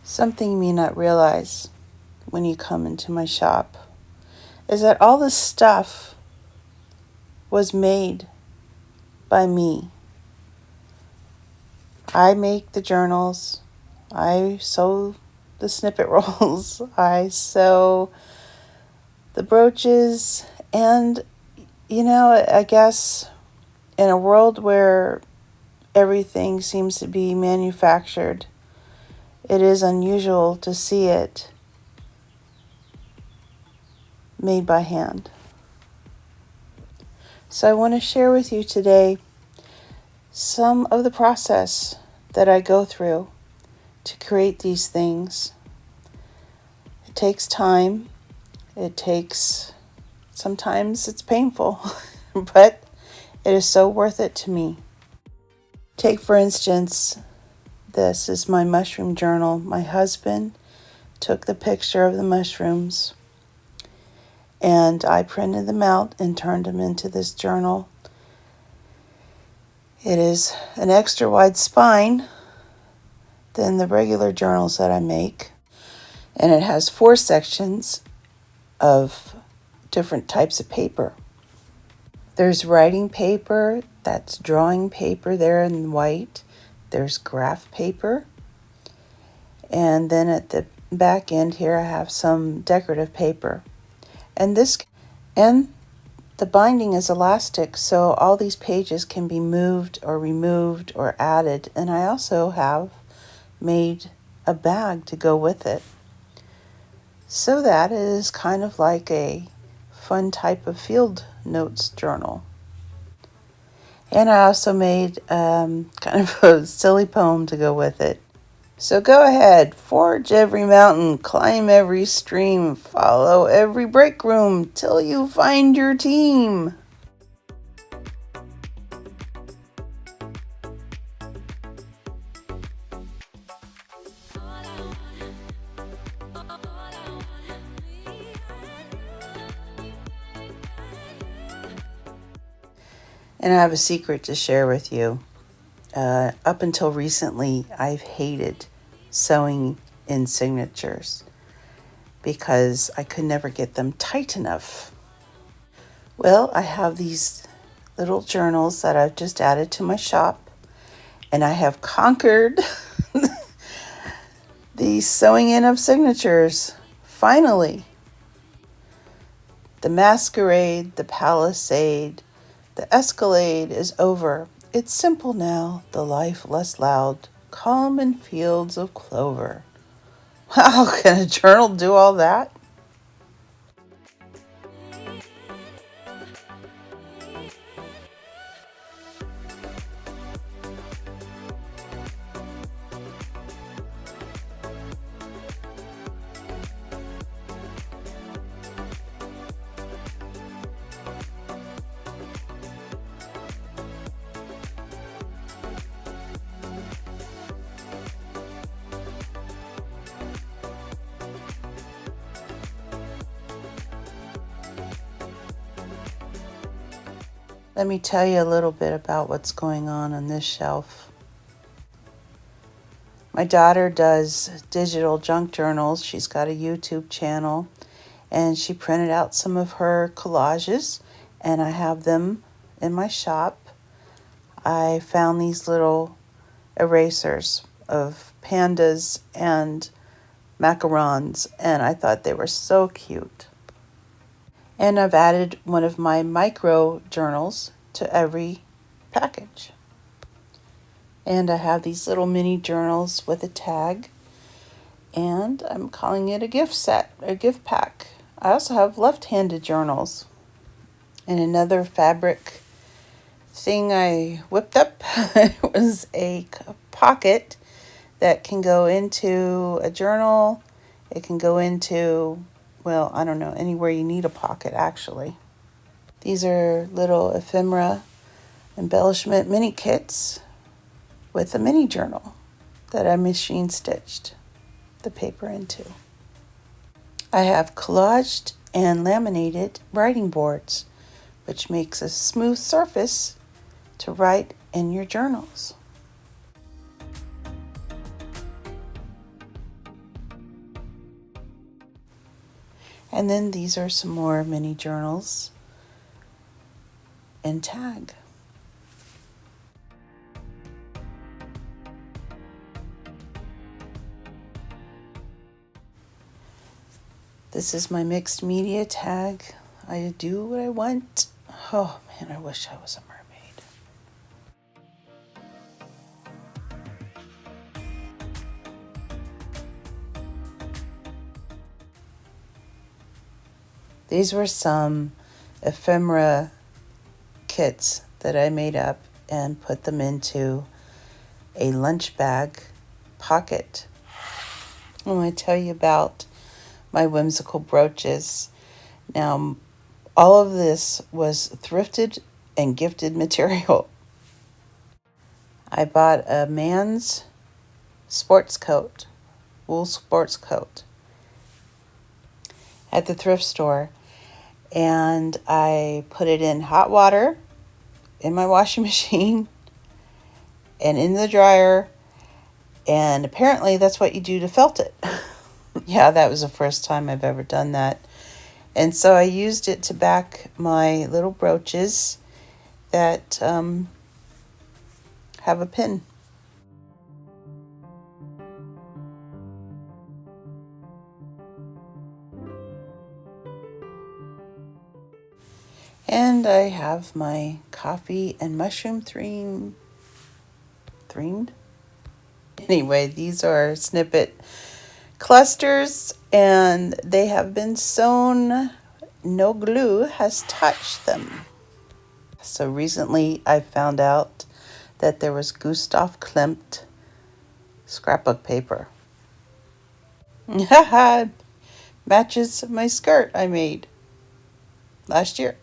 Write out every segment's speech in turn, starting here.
Something you may not realize when you come into my shop is that all this stuff was made by me. I make the journals, I sew the snippet rolls, I sew the brooches, and I guess in a world where everything seems to be manufactured, it is unusual to see it made by hand. So I want to share with you today some of the process that I go through to create these things. It takes time. Sometimes it's painful, but it is so worth it to me. Take, for instance, this is my mushroom journal. My husband took the picture of the mushrooms, and I printed them out and turned them into this journal. It is an extra wide spine than the regular journals that I make, and it has 4 sections of different types of paper. There's writing paper, that's drawing paper there in white. There's graph paper. And then at the back end here I have some decorative paper. And the binding is elastic, so all these pages can be moved or removed or added. And I also have made a bag to go with it, so that it is kind of like a fun type of field notes journal. And I also made kind of a silly poem to go with it. So go ahead, forge every mountain, climb every stream, follow every break room till you find your team. And I have a secret to share with you. Up until recently, I've hated sewing in signatures because I could never get them tight enough. Well, I have these little journals that I've just added to my shop, and I have conquered the sewing in of signatures. Finally, the masquerade, the palisade, the escalade is over. It's simple now, the life less loud, calm in fields of clover. Wow, can a journal do all that? Let me tell you a little bit about what's going on this shelf. My daughter does digital junk journals. She's got a YouTube channel, and she printed out some of her collages, and I have them in my shop. I found these little erasers of pandas and macarons, and I thought they were so cute. And I've added one of my micro journals to every package. And I have these little mini journals with a tag, and I'm calling it a gift set, a gift pack. I also have left-handed journals. And another fabric thing I whipped up was a pocket that can go into a journal. It can go into, well, I don't know, anywhere you need a pocket, actually. These are little ephemera embellishment mini kits with a mini journal that I machine stitched the paper into. I have collaged and laminated writing boards, which makes a smooth surface to write in your journals. And then these are some more mini journals and tag. This is my mixed media tag. I do what I want. Oh man, I wish I was a mermaid. These were some ephemera kits that I made up and put them into a lunch bag pocket. I want to tell you about my whimsical brooches. Now, all of this was thrifted and gifted material. I bought a man's sports coat, wool sports coat, at the thrift store, and I put it in hot water in my washing machine and in the dryer, and apparently that's what you do to felt it. Yeah, that was the first time I've ever done that. And so I used it to back my little brooches that have a pin. And I have my coffee and mushroom themed. Anyway, these are snippet clusters, and they have been sewn. No glue has touched them. So recently I found out that there was Gustav Klimt scrapbook paper. Matches my skirt I made last year.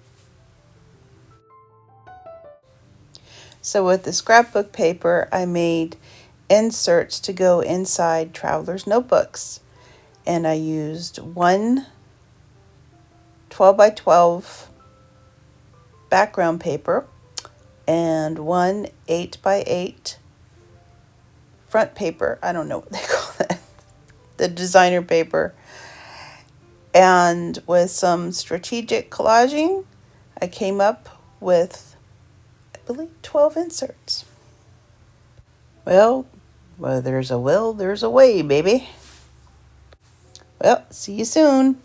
So with the scrapbook paper, I made inserts to go inside travelers' notebooks. And I used one 12 by 12 background paper and one 8 by 8 front paper. I don't know what they call that. The designer paper. And with some strategic collaging, I came up with, I believe, 12 inserts. Well, where there's a will, there's a way, baby. Well, see you soon.